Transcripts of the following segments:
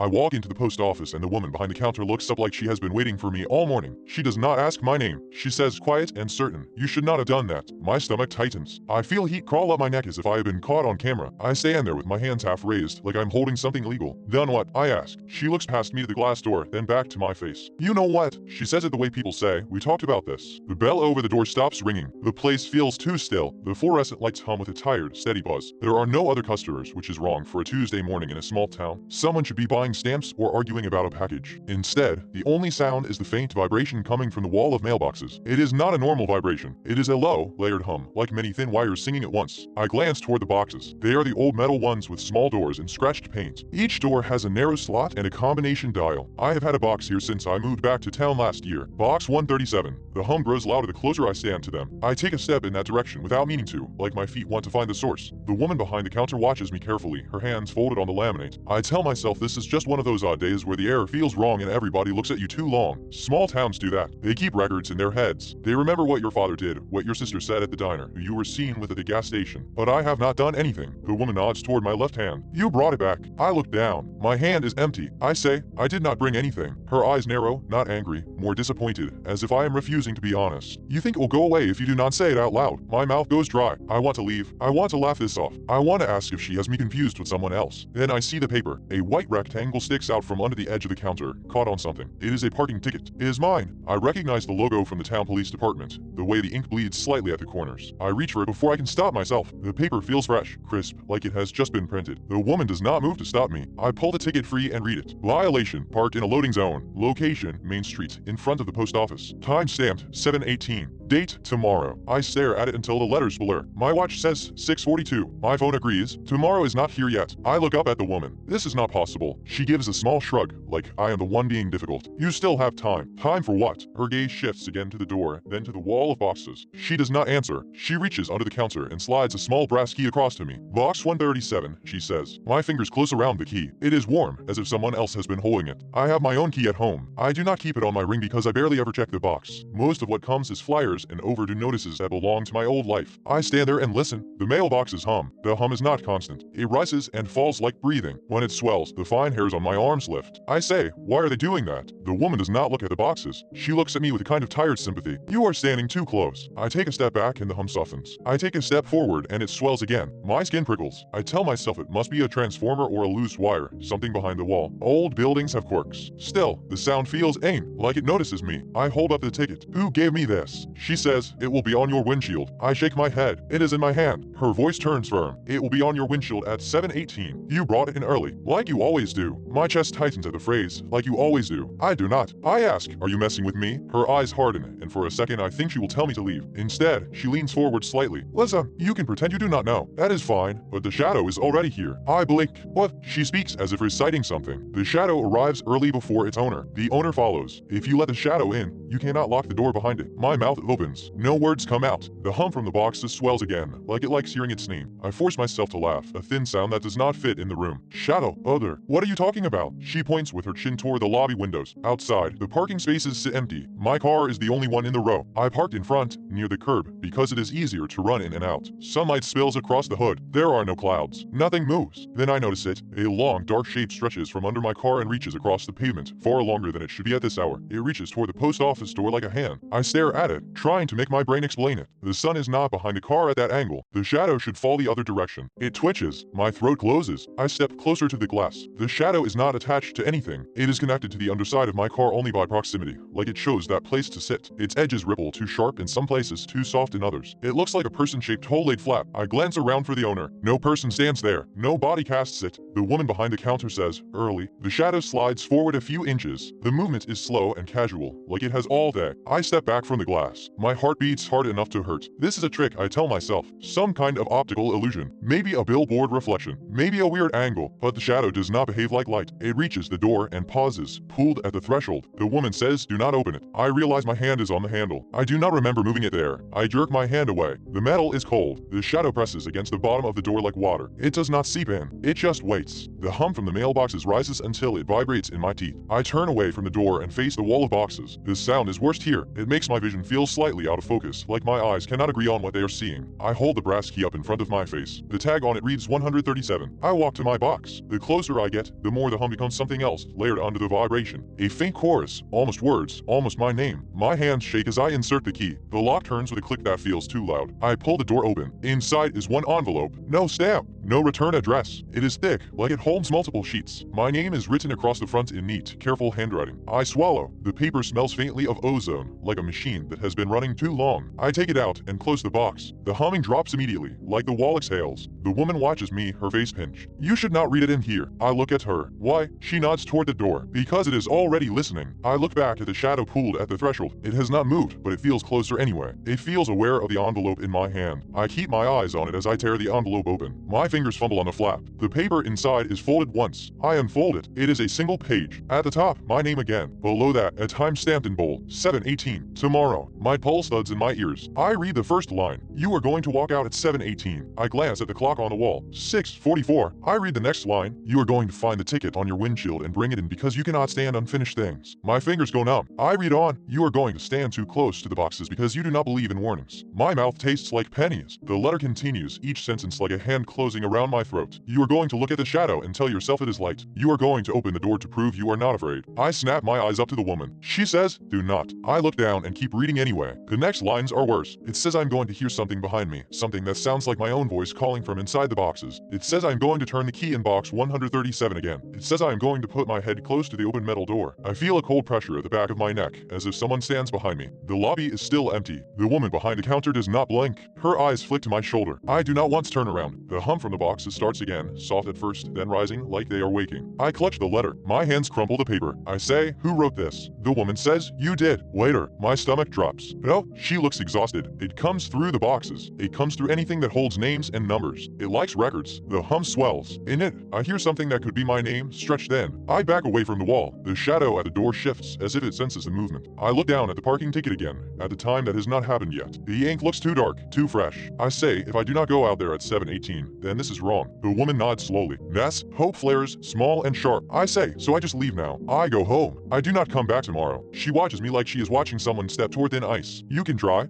I walk into the post office and the woman behind the counter looks up like she has been waiting for me all morning. She does not ask my name. She says, quiet and certain, "You should not have done that." My stomach tightens. I feel heat crawl up my neck as if I have been caught on camera. I stand there with my hands half raised, like I'm holding something illegal. "Done what?" I ask. She looks past me to the glass door, then back to my face. "You know what?" She says it the way people say. "We talked about this." The bell over the door stops ringing. The place feels too still. The fluorescent lights hum with a tired, steady buzz. There are no other customers, which is wrong for a Tuesday morning in a small town. Someone should be buying stamps or arguing about a package. Instead, the only sound is the faint vibration coming from the wall of mailboxes. It is not a normal vibration. It is a low, layered hum, like many thin wires singing at once. I glance toward the boxes. They are the old metal ones with small doors and scratched paint. Each door has a narrow slot and a combination dial. I have had a box here since I moved back to town last year. Box 137. The hum grows louder the closer I stand to them. I take a step in that direction without meaning to, like my feet want to find the source. The woman behind the counter watches me carefully, her hands folded on the laminate. I tell myself this is just one of those odd days where the air feels wrong and everybody looks at you too long. Small towns do that. They keep records in their heads. They remember what your father did, what your sister said at the diner, who you were seen with at the gas station. But I have not done anything. The woman nods toward my left hand. "You brought it back." I look down. My hand is empty. I say, "I did not bring anything." Her eyes narrow, not angry, more disappointed, as if I am refusing to be honest. "You think it will go away if you do not say it out loud." My mouth goes dry. I want to leave. I want to laugh this off. I want to ask if she has me confused with someone else. Then I see the paper. A white rectangle sticks out from under the edge of the counter, caught on something. It is a parking ticket. It is mine. I recognize the logo from the town police department, the way the ink bleeds slightly at the corners. I reach for it before I can stop myself. The paper feels fresh, crisp, like it has just been printed. The woman does not move to stop me. I pull the ticket free and read it. Violation, parked in a loading zone. Location, Main Street, in front of the post office. Time stamped, 7/18. Date, tomorrow. I stare at it until the letters blur. My watch says 6:42. My phone agrees. Tomorrow is not here yet. I look up at the woman. This is not possible. She gives a small shrug, like I am the one being difficult. "You still have time." Time for what? Her gaze shifts again to the door, then to the wall of boxes. She does not answer. She reaches under the counter and slides a small brass key across to me. "Box 137, she says. My fingers close around the key. It is warm, as if someone else has been holding it. I have my own key at home. I do not keep it on my ring because I barely ever check the box. Most of what comes is flyers and overdue notices that belong to my old life. I stand there and listen. The mailboxes hum. The hum is not constant. It rises and falls like breathing. When it swells, the fine hairs on my arms lift. I say, "Why are they doing that?" The woman does not look at the boxes. She looks at me with a kind of tired sympathy. "You are standing too close." I take a step back and the hum softens. I take a step forward and it swells again. My skin prickles. I tell myself it must be a transformer or a loose wire, something behind the wall. Old buildings have quirks. Still, the sound feels like it notices me. I hold up the ticket. "Who gave me this?" She says, "It will be on your windshield." I shake my head. "It is in my hand." Her voice turns firm. "It will be on your windshield at 7:18. You brought it in early, like you always do." My chest tightens at the phrase, "like you always do." I do not. I ask, "Are you messing with me?" Her eyes harden, and for a second I think she will tell me to leave. Instead, she leans forward slightly. "Lisa, you can pretend you do not know. That is fine, but the shadow is already here." I blink. "What?" She speaks as if reciting something. "The shadow arrives early before its owner. The owner follows. If you let the shadow in, you cannot lock the door behind it." My mouth opens. No words come out. The hum from the boxes swells again, like it likes hearing its name. I force myself to laugh, a thin sound that does not fit in the room. "Shadow, other. What are you talking about?" She points with her chin toward the lobby windows. Outside, the parking spaces sit empty. My car is the only one in the row. I parked in front, near the curb, because it is easier to run in and out. Sunlight spills across the hood. There are no clouds. Nothing moves. Then I notice it. A long, dark shape stretches from under my car and reaches across the pavement, far longer than it should be at this hour. It reaches toward the post office door like a hand. I stare at it, trying to make my brain explain it. The sun is not behind the car at that angle. The shadow should fall the other direction. It twitches. My throat closes. I step closer to the glass. The shadow is not attached to anything. It is connected to the underside of my car only by proximity, like it shows that place to sit. Its edges ripple, too sharp in some places, too soft in others. It looks like a person-shaped whole-laid flap. I glance around for the owner. No person stands there. No body casts it. The woman behind the counter says, "Early." The shadow slides forward a few inches. The movement is slow and casual, like it has all day. I step back from the glass. My heart beats hard enough to hurt. This is a trick, I tell myself. Some kind of optical illusion. Maybe a billboard reflection. Maybe a weird angle. But the shadow does not behave like light. It reaches the door and pauses, pulled at the threshold. The woman says, "Do not open it." I realize my hand is on the handle. I do not remember moving it there. I jerk my hand away. The metal is cold. The shadow presses against the bottom of the door like water. It does not seep in. It just waits. The hum from the mailboxes rises until it vibrates in my teeth. I turn away from the door and face the wall of boxes. The sound is worst here. It makes my vision feel slightly out of focus, like my eyes cannot agree on what they are seeing. I hold the brass key up in front of my face. The tag on it reads 137. I walk to my box. The closer I get, the the more the hum becomes something else, layered onto the vibration. A faint chorus, almost words, almost my name. My hands shake as I insert the key. The lock turns with a click that feels too loud. I pull the door open. Inside is one envelope. No stamp. No return address. It is thick, like it holds multiple sheets. My name is written across the front in neat, careful handwriting. I swallow. The paper smells faintly of ozone, like a machine that has been running too long. I take it out and close the box. The humming drops immediately, like the wall exhales. The woman watches me, her face pinched. You should not read it in here. I look at her. Why? She nods toward the door. Because it is already listening. I look back at the shadow pooled at the threshold. It has not moved, but it feels closer anyway. It feels aware of the envelope in my hand. I keep my eyes on it as I tear the envelope open. My fingers fumble on the flap. The paper inside is folded once. I unfold it. It is a single page. At the top, my name again. Below that, a time stamped in bold. 7:18. Tomorrow. My pulse thuds in my ears. I read the first line. You are going to walk out at 7:18. I glance at the clock on the wall. 6:44. I read the next line. You are going to find the ticket on your windshield and bring it in because you cannot stand unfinished things. My fingers go numb. I read on. You are going to stand too close to the boxes because you do not believe in warnings. My mouth tastes like pennies. The letter continues, each sentence like a hand closing around my throat. You are going to look at the shadow and tell yourself it is light. You are going to open the door to prove you are not afraid. I snap my eyes up to the woman. She says, do not. I look down and keep reading anyway. The next lines are worse. It says I'm going to hear something behind me, something that sounds like my own voice calling from inside the boxes. It says I'm going to turn the key in box 137 again. It says I am going to put my head close to the open metal door. I feel a cold pressure at the back of my neck, as if someone stands behind me. The lobby is still empty. The woman behind the counter does not blink. Her eyes flick to my shoulder. I do not once turn around. The hum from the boxes starts again, soft at first, then rising like they are waking. I clutch the letter. My hands crumple the paper. I say, who wrote this? The woman says, you did. Later, my stomach drops. No, she looks exhausted. It comes through the boxes. It comes through anything that holds names and numbers. It likes records. The hum swells. In it, I hear something that could be my name, stretched thin. I back away from the wall. The shadow at the door shifts, as if it senses the movement. I look down at the parking ticket again, at the time that has not happened yet. The ink looks too dark, too fresh. I say, if I do not go out there at 7:18, then this is wrong. The woman nods slowly. Yes, hope flares, small and sharp. I say, so I just leave now. I go home. I do not come back tomorrow. She watches me like she is watching someone step toward thin ice. You can try.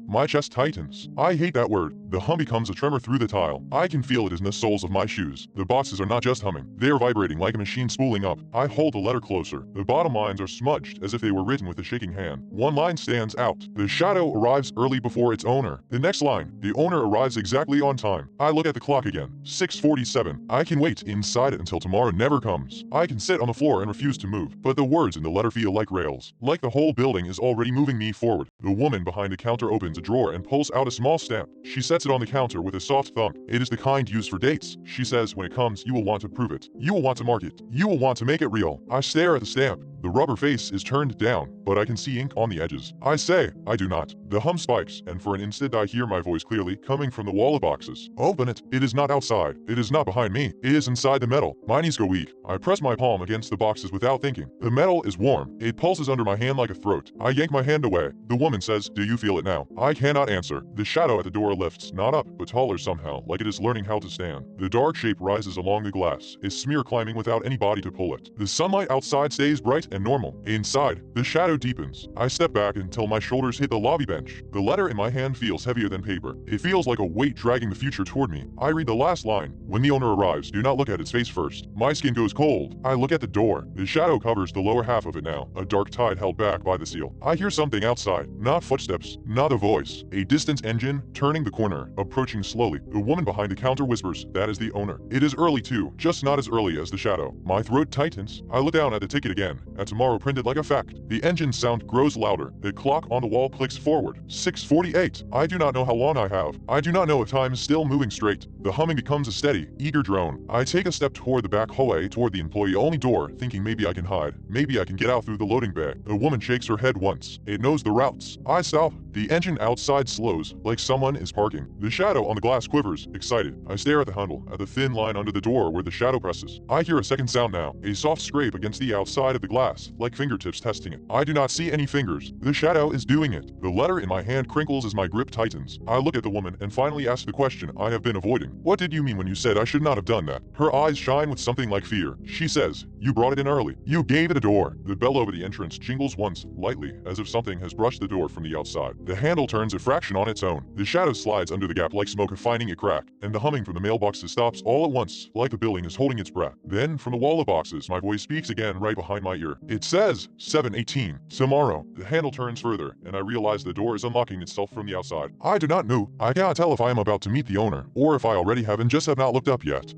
My chest tightens. I hate that word. The hum becomes a tremor through the tile. I can feel it in the soles of my shoes. The boxes are not just humming. They are vibrating like a machine spooling up. I hold the letter closer. The bottom lines are smudged as if they were written with a shaking hand. One line stands out. The shadow arrives early before its owner. The next line. The owner arrives exactly on time. I look at the clock again. 6:47. I can wait inside it until tomorrow never comes. I can sit on the floor and refuse to move. But the words in the letter feel like rails. Like the whole building is already moving me forward. The woman behind the counter opens a drawer and pulls out a small stamp. She sets it on the counter with a soft thump. It is the kind used for dates. She says when it comes, you will want to prove it. You will want to mark it. You will want to make it real. I stare at the stamp. The rubber face is turned down, but I can see ink on the edges. I say, I do not. The hum spikes, and for an instant I hear my voice clearly coming from the wall of boxes. Open it. It is not outside. It is not behind me. It is inside the metal. My knees go weak. I press my palm against the boxes without thinking. The metal is warm. It pulses under my hand like a throat. I yank my hand away. The woman says, do you feel it now? I cannot answer. The shadow at the door lifts, not up, but taller somehow, like it is learning how to stand. The dark shape rises along the glass, a smear climbing without any body to pull it. The sunlight outside stays bright and normal. Inside, the shadow deepens. I step back until my shoulders hit the lobby bench. The letter in my hand feels heavier than paper. It feels like a weight dragging the future toward me. I read the last line. When the owner arrives, do not look at its face first. My skin goes cold. I look at the door. The shadow covers the lower half of it now, a dark tide held back by the seal. I hear something outside. Not footsteps, not a voice. A distant engine, turning the corner, approaching slowly. The woman behind the counter whispers, that is the owner. It is early too, just not as early as the shadow. My throat tightens. I look down at the ticket again, at tomorrow printed like a fact. The engine sound grows louder. The clock on the wall clicks forward. 6:48. I do not know how long I have. I do not know if time is still moving straight. The humming becomes a steady, eager drone. I take a step toward the back hallway, toward the employee-only door, thinking maybe I can hide. Maybe I can get out through the loading bay. The woman shakes her head once. It knows the routes. I stop. The engine outside slows, like someone is parking. The shadow on the glass quivers, excited. I stare at the handle, at the thin line under the door where the shadow presses. I hear a second sound now, a soft scrape against the outside of the glass, like fingertips testing it. I do not see any fingers. The shadow is doing it. The letter in my hand crinkles as my grip tightens. I look at the woman and finally ask the question I have been avoiding. What did you mean when you said I should not have done that? Her eyes shine with something like fear. She says, you brought it in early. You gave it a door. The bell over the entrance jingles once, lightly, as if something has brushed the door from the outside. The handle turns a fraction on its own. The shadow slides under the gap like smoke finding a crack, and the humming from the mailboxes stops all at once, like the building is holding its breath. Then, from the wall of boxes, my voice speaks again right behind my ear. It says, 718. Tomorrow. The handle turns further, and I realize the door is unlocking itself from the outside. I do not know. I cannot tell if I am about to meet the owner, or if I already have and just have not looked up yet.